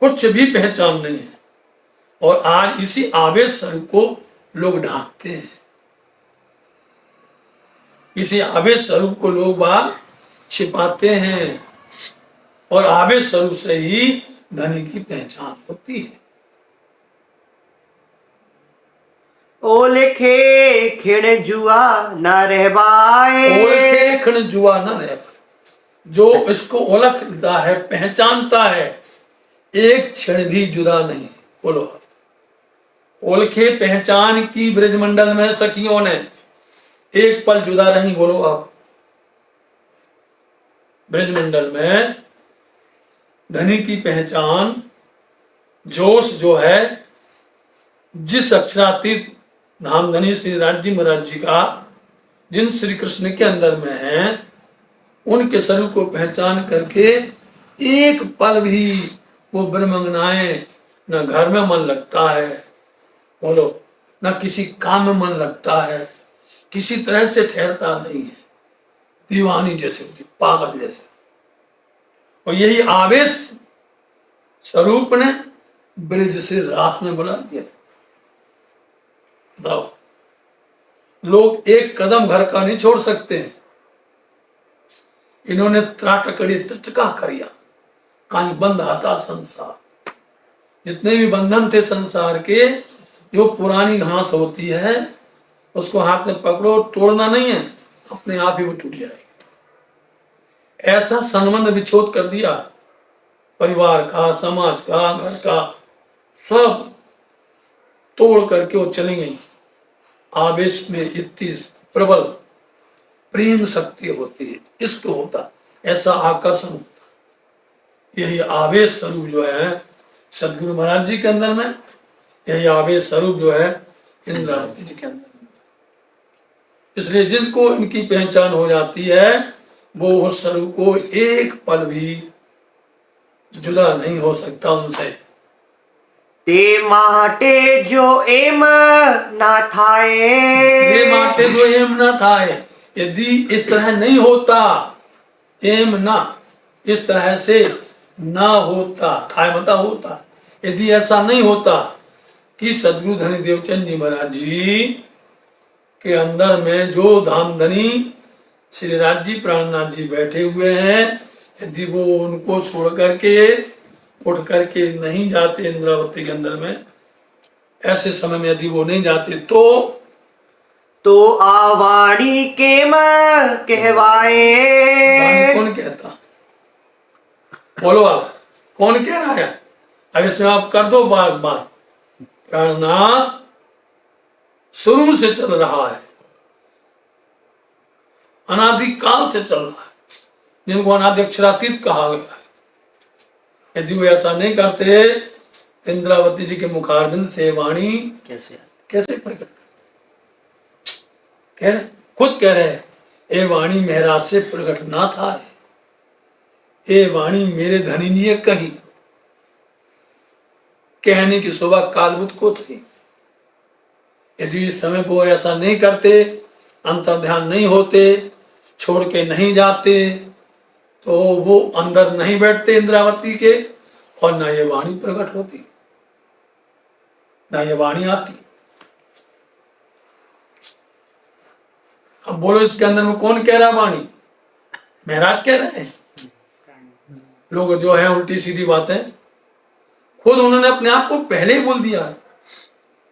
कुछ भी पहचान नहीं है। और आज इसी आवेश स्वरूप को लोग ढांकते हैं, इसी आवेश स्वरूप को लोग बाहर छिपाते हैं, और आवेश स्वरूप से ही धनी की पहचान होती है। ओलखे खिण जुआ न रहबाए, ओलखे खिण जुआ न रह, जो इसको ओलखता है, पहचानता है, एक क्षण भी जुदा नहीं। बोलो, ओलखे पहचान की ब्रजमंडल में सखियों ने, एक पल जुदा नहीं। बोलो आप, ब्रजमंडल में धनी की पहचान, जोश जो है, जिस अक्षरातीत धाम धनी श्री राज महाराज जी का, जिन श्री कृष्ण के अंदर में है, उनके स्वरूप को पहचान करके एक पल भी वो ब्रह्मंगनाए, न घर में मन लगता है, बोलो, न किसी काम में मन लगता है, किसी तरह से ठहरता नहीं है, दीवानी जैसे होती, पागल जैसे। और यही आवेश स्वरूप ने ब्रज से रास में बुला दिया। बताओ, लोग एक कदम घर का नहीं छोड़ सकते। इन्होंने त्राटकड़ी तटका करिया, कहीं बंद आता संसार। जितने भी बंधन थे संसार के, जो पुरानी घास होती है उसको हाथ में पकड़ो, तोड़ना नहीं है, अपने आप ही वो टूट जाएगी। ऐसा संबंध विच्छोद कर दिया, परिवार का, समाज का, घर का, सब तोड़ करके वो चली गई। आवेश में इतनी प्रबल प्रेम शक्ति होती है, इश्क होता, ऐसा आकर्षण होता। यही आवेश स्वरूप जो है सदगुरु महाराज जी के अंदर में, यही आवेश स्वरूप जो है इंद्रावती जी के अंदर में। इसलिए जिनको इनकी पहचान हो जाती है वो उस स्वरूप को एक पल भी जुदा नहीं हो सकता उनसे। ते माटे जो एम ना थाए, ये माटे जो एम ना थाए, यदि इस तरह नहीं होता, एम ना इस तरह से ना होता, थाए मता होता, यदि ऐसा नहीं होता कि सदगुरु धनी देवचंद जी महाराज जी के अंदर में जो धामधनी श्री राज जी प्राणनाथ जी बैठे हुए हैं, यदि वो उनको छोड़ करके उठ करके नहीं जाते इंद्रावती के अंदर में, ऐसे समय में यदि वो नहीं जाते तो आवाणी के मैं कहवाए। वाणी कौन कहता? बोलो आप, कौन कह रहा है? अब इसमें आप कर दो बात। प्राणनाथ शुरू से चल रहा है, अनादिकाल से चल रहा है, जिनको अनादि अक्षरातीत कहा गया है। यदि वो ऐसा नहीं करते, इंद्रावती जी के मुखारबिंद से वाणी कैसे प्रकट करते? खुद कह रहे हैं, ए वाणी महाराज से प्रकट ना था, ए वाणी मेरे धनी जी कही, कहने की शोभा कालबुत को थी। यदि इस समय वो ऐसा नहीं करते, अंतर्ध्यान नहीं होते, छोड़ के नहीं जाते, तो वो अंदर नहीं बैठते इंद्रावती के, और ना ये वाणी प्रकट होती, ना ये वाणी आती। अब बोलो इसके अंदर में कौन कह रहा है? वाणी महाराज कह रहे हैं। लोग जो है उल्टी सीधी बातें, खुद उन्होंने अपने आप को पहले ही बोल दिया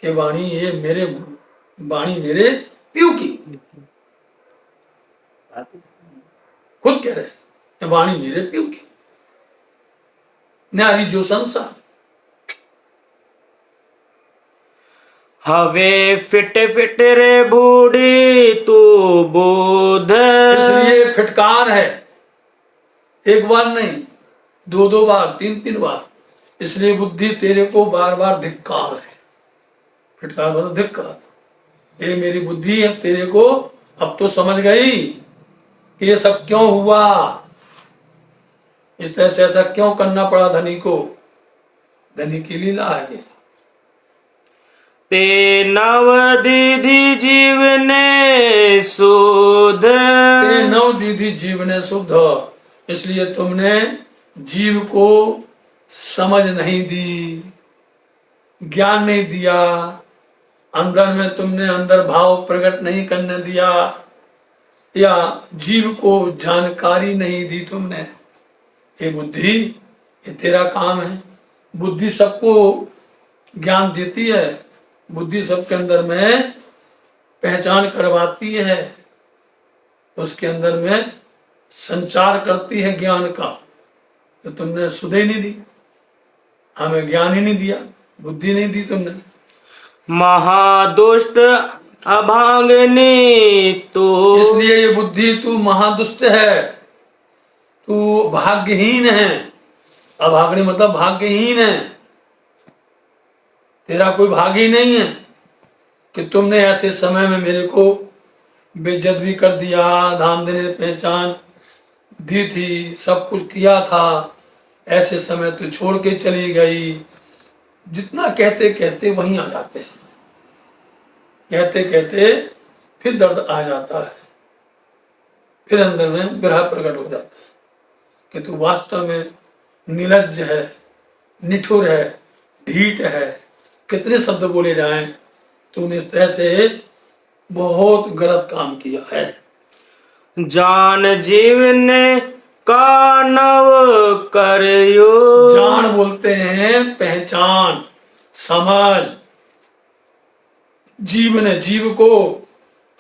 कि वाणी ये मेरे, वाणी मेरे पीयू की, खुद कह रहे हैं वाणी मेरे पीयू की, न्यारी जो संसार। हवे फिट फिट रे बूढ़ी तू बोध। इसलिए फिटकार है, एक बार नहीं, दो बार, तीन बार। इसलिए बुद्धि तेरे को बार बार धिक्कार है। फिटकार मतलब धिक्कार। ये मेरी बुद्धि अब तेरे को अब तो समझ गई कि ये सब क्यों हुआ, इस तरह से ऐसा क्यों करना पड़ा धनी को। धनी की लीला है। ते नव दीदी जीवने शुद्ध, ते नव दीदी जीवने शुद्ध। इसलिए तुमने जीव को समझ नहीं दी, ज्ञान नहीं दिया, अंदर में तुमने अंदर भाव प्रकट नहीं करने दिया, या जीव को जानकारी नहीं दी तुमने। ये बुद्धि, ये तेरा काम है। बुद्धि सबको ज्ञान देती है, बुद्धि सबके अंदर में पहचान करवाती है, उसके अंदर में संचार करती है ज्ञान का। तो तुमने सुध ही नहीं दी, हमें ज्ञान ही नहीं दिया, बुद्धि नहीं दी तुमने। महादुष्ट अभांगनी तो, इसलिए ये बुद्धि तू महादुष्ट है, तू भाग्यहीन है। अभागनी मतलब भाग्यहीन है, तेरा कोई भाग ही नहीं है कि तुमने ऐसे समय में मेरे को बेइज्जत भी कर दिया, धाम देने पहचान दी थी, सब कुछ किया था, ऐसे समय तो छोड़ के चली गई। जितना कहते कहते वहीं आ जाते हैं, कहते कहते फिर दर्द आ जाता है, फिर अंदर में विरह प्रकट हो जाता है कि तू वास्तव में निर्लज्ज है, निठुर है, ढीठ है। कितने शब्द बोले जाएं, तूने इस तरह से बहुत गलत काम किया है। जान जीवने का नव करयो। जान बोलते हैं पहचान, समझ। जीव ने, जीव को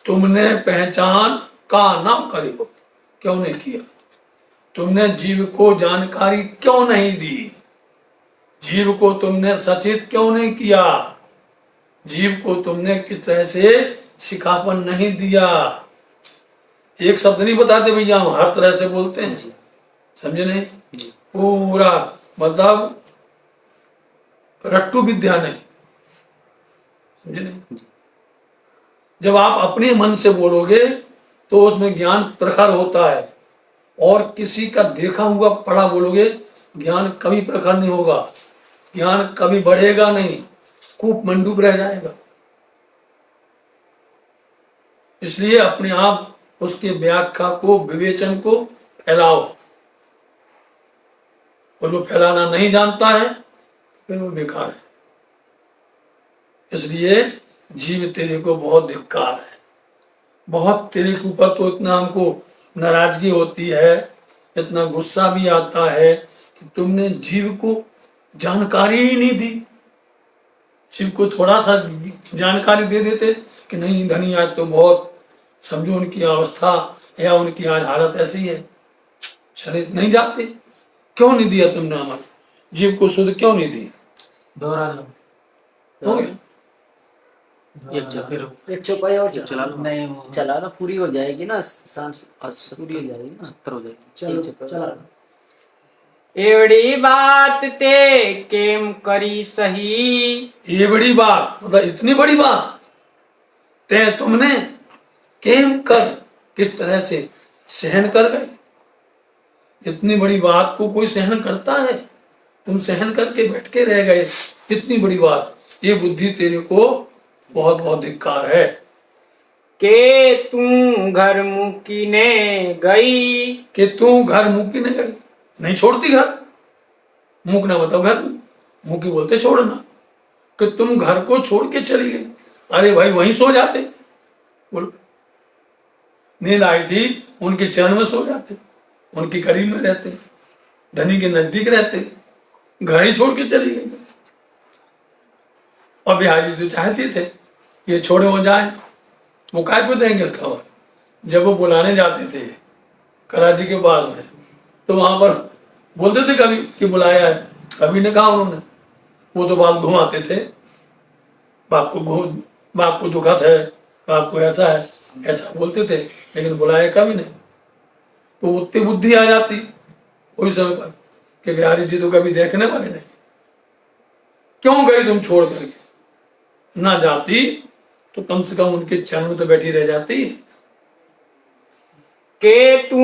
तुमने पहचान का ना करो, क्यों नहीं किया? तुमने जीव को जानकारी क्यों नहीं दी? जीव को तुमने सचेत क्यों नहीं किया? जीव को तुमने किस तरह से सिखापन नहीं दिया? एक शब्द नहीं बताते भैया, हम हर तरह से बोलते हैं, समझे नहीं? पूरा मतलब रट्टू विद्या नहीं, समझे नहीं? जब आप अपने मन से बोलोगे तो उसमें ज्ञान प्रखर होता है, और किसी का देखा हुआ पढ़ा बोलोगे ज्ञान कभी प्रखर नहीं होगा, ज्ञान कभी बढ़ेगा नहीं, कूप मंडूप रह जाएगा। इसलिए अपने आप उसके व्याख्या को, विवेचन को फैलाओ। और जो फैलाना नहीं जानता है फिर वो बेकार है। इसलिए जीव तेरे को बहुत धिक्कार है, बहुत तेरे के ऊपर तो इतना हमको नाराजगी होती है, इतना गुस्सा भी आता है कि तुमने जीव को जानकारी ही नहीं दी। जीव को थोड़ा सा जानकारी दे देते कि नहीं धनी आज तो बहुत, समझो उनकी अवस्था या उनकी आज हालत ऐसी है, शरीर नहीं जाते। क्यों नहीं दिया तुमने? हमारे जीव को शुद्ध क्यों नहीं दी? दोहरा लो, हो गया। एक चौपाई और चला लो। नहीं चला ना, पूरी हो जाएगी ना, सांस पूरी हो जाएगी ना, 70 हो जाएगी। चलो चला। एवड़ी बात ते केम करी सही। ये बड़ी बात, मतलब इतनी बड़ी बात ते तुमने केम कर, किस तरह से सहन कर गए? इतनी बड़ी बात को कोई सहन करता है? तुम सहन करके बैठ के रह गए, इतनी बड़ी बात। ये बुद्धि तेरे को बहुत बहुत धिक्कार है। के तू घर मुकीने गई। कि तू घर मुकी नहीं गई, नहीं छोड़ती घर। मुकना मतलब घर, मुकी बोलते छोड़ना। कि तुम घर को छोड़ के चली गई। अरे भाई वहीं सो जाते, बोलो। नींद आई थी, उनके चरण में सो जाते, उनके करीब में रहते, धनी के नजदीक रहते, घर ही छोड़ के चली गई। और बिहारी तो चाहते थे ये छोड़े हो जाए, वो काय को देंगे खबर। जब वो बुलाने जाते थे कराची के पास में, तो वहां पर बोलते थे कभी कि बुलाया है, कभी ने कहा उन्होंने। वो तो बात घुमाते थे, बाप को दुखत है, बाप को ऐसा है, ऐसा बोलते थे, लेकिन बुलाया कभी नहीं। तो उतनी बुद्धि आ जाती उस समय पर कि बिहारी जी तो कभी देखने वाले नहीं, क्यों गई तुम छोड़ करके? ना जाती तो कम से कम उनके चरण में तो बैठी रह जाती। के तू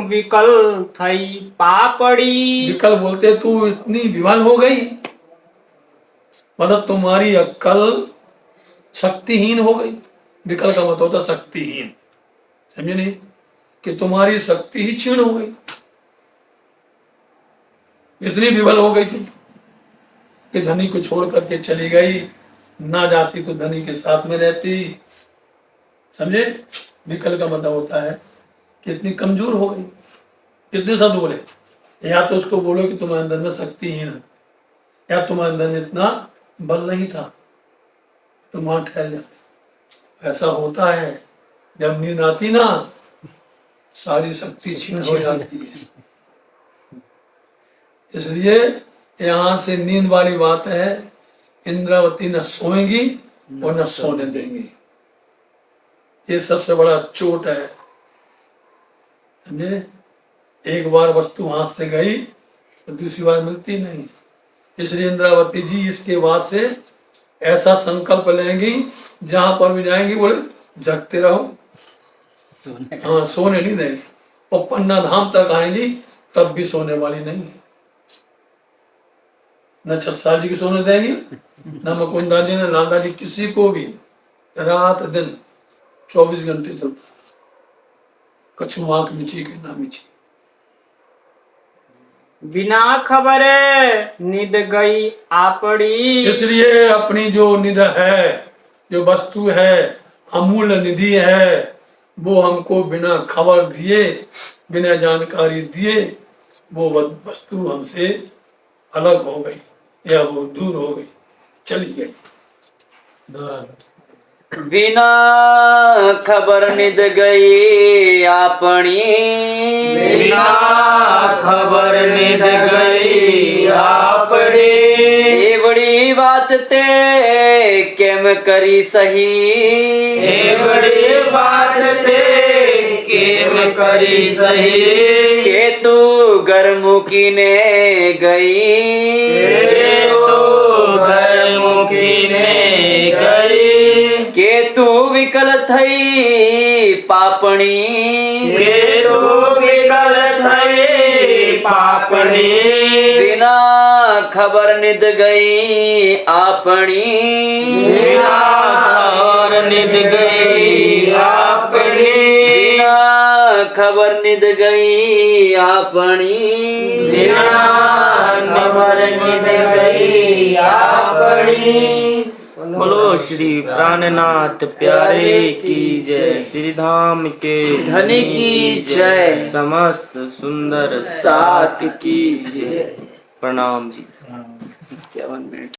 विकल थई पापड़ी। विकल बोलते तू इतनी विवल हो गई, मतलब तुम्हारी अक्कल शक्तिहीन हो गई। विकल का मतलब होता शक्तिहीन, समझे नहीं? कि तुम्हारी शक्ति ही क्षीण हो गई, इतनी विवल हो गई तुम कि धनी को छोड़ करके चली गई। ना जाती तो धनी के साथ में रहती, समझे? विकल का मतलब होता है कि इतनी कमजोर हो गई। कितने शब्द बोले? या तो उसको बोलो कि तुम्हारे अंदर में शक्तिहीन है, या तुम्हारे अंदर में इतना बल नहीं था, तुम वहां ठहर जाते। ऐसा होता है, जब नींद आती ना सारी शक्ति क्षीण हो जाती है। इसलिए यहां से नींद वाली बात है, इंद्रावती न सोएंगी और न सोने देंगी। ये सबसे बड़ा चोट है, समझे? एक बार वस्तु हाथ से गई तो दूसरी बार मिलती नहीं। इसलिए इंद्रावती जी इसके बाद से ऐसा संकल्प लेंगी, जहां पर भी जाएंगी बोले जगते रहो, हाँ सोने नहीं देंगे। और पन्ना धाम तक आएंगी तब भी सोने वाली नहीं है। न छपसाल जी की सोने देंगी, न मुकुंदा जी, न लादा जी, किसी को भी। रात दिन 24 घंटे चलता है, कछु आंख मिची के ना मिची। बिना खबर निद गई आपड़ी। इसलिए अपनी जो निध है, जो वस्तु है, अमूल्य निधि है, वो हमको बिना खबर दिए, बिना जानकारी दिए वो वस्तु हमसे अलग हो गई या वो दूर हो गई, चली गई। बिना खबर निद गई आपनी, बिना खबर निद गई आपनी, ये बड़ी बात ते केम करी सही, ये बड़ी बात ते केम करी सही, के तू गरमुखी ने गई, के तो घर मुकी ने गई, के तू विकल थई पापणी, के तो विकल थई पापनी, बिना खबर निद गई आपनी, बिना खबर निद गई आपनी, बिना खबर निद गई आपनी, बिना खबर निद गई आपनी। बोलो श्री प्राणनाथ प्यारे की जय, श्री धाम के धनी की जय, समस्त सुंदर साथ की जय। प्रणाम जी। 51 मिनट।